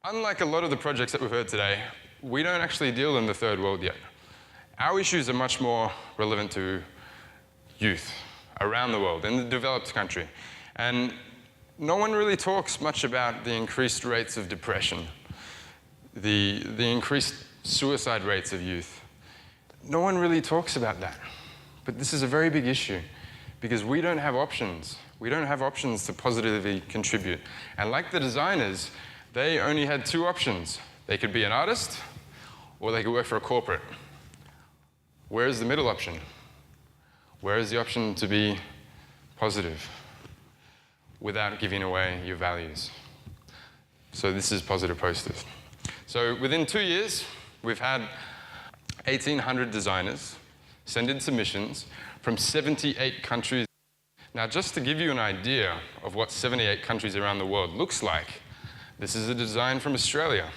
Unlike a lot of the projects that we've heard today, we don't actually deal in the third world yet. Our issues are much more relevant to youth around the world, in the developed country. And no one really talks much about the increased rates of depression, the increased suicide rates of youth. No one really talks about that. But this is a very big issue because we don't have options. We don't have options to positively contribute. And like the designers, they only had two options. They could be an artist or they could work for a corporate. Where is the middle option? Where is the option to be positive without giving away your values? So this is Positive Posters. So within 2 years, we've had 1,800 designers send in submissions from 78 countries. Now, just to give you an idea of what 78 countries around the world looks like, this is a design from Australia.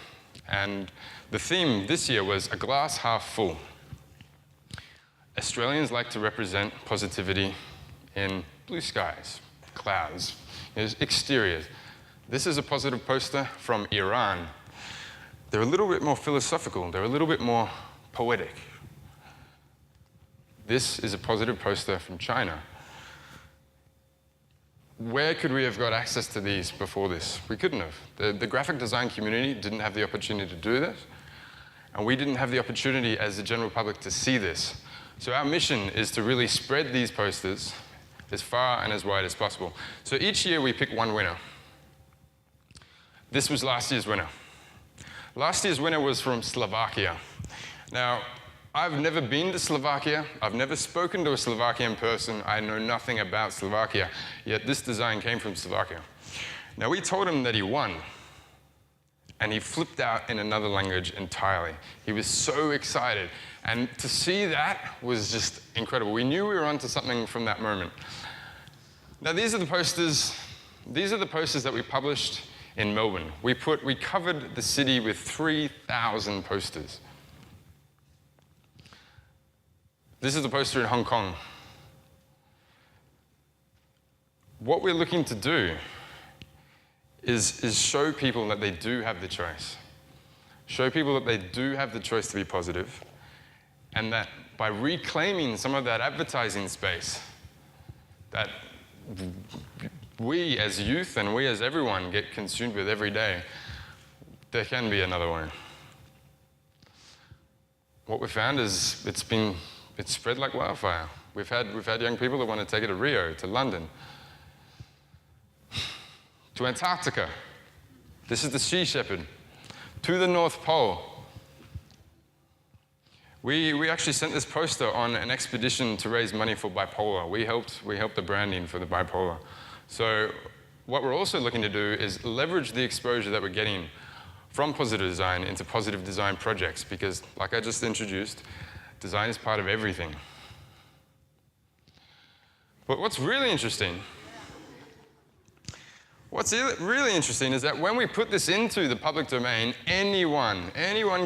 And the theme this year was a glass half full. Australians like to represent positivity in blue skies, clouds, exteriors. This is a positive poster from Iran. They're a little bit more philosophical. They're a little bit more poetic. This is a positive poster from China. Where could we have got access to these before this? We couldn't have. The graphic design community didn't have the opportunity to do this, and we didn't have the opportunity as the general public to see this. So our mission is to really spread these posters as far and as wide as possible. So each year we pick one winner. This was last year's winner. Last year's winner was from Slovakia. Now, I've never been to Slovakia. I've never spoken to a Slovakian person. I know nothing about Slovakia, yet this design came from Slovakia. Now, we told him that he won, and he flipped out in another language entirely. He was so excited, and to see that was just incredible. We knew we were onto something from that moment. Now, these are the posters that we published in Melbourne. We covered the city with 3,000 posters. This is the poster in Hong Kong. What we're looking to do is show people that they do have the choice. Show people that they do have the choice to be positive, and that by reclaiming some of that advertising space that we as youth and we as everyone get consumed with every day, there can be another way. What we found is it's spread like wildfire. We've had young people that want to take it to Rio, to London, to Antarctica. This is the Sea Shepherd. To the North Pole. We actually sent this poster on an expedition to raise money for bipolar. We helped the branding for the bipolar. So what we're also looking to do is leverage the exposure that we're getting from positive design into positive design projects, because like I just introduced, design is part of everything. But what's really interesting is that when we put this into the public domain, anyone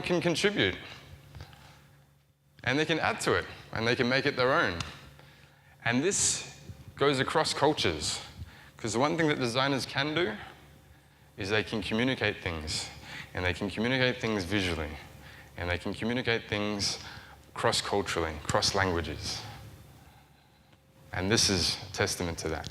can contribute. And they can add to it, and they can make it their own. And this goes across cultures, because the one thing that designers can do is they can communicate things, and they can communicate things visually, and they can communicate things cross-culturally, cross-languages. And this is a testament to that.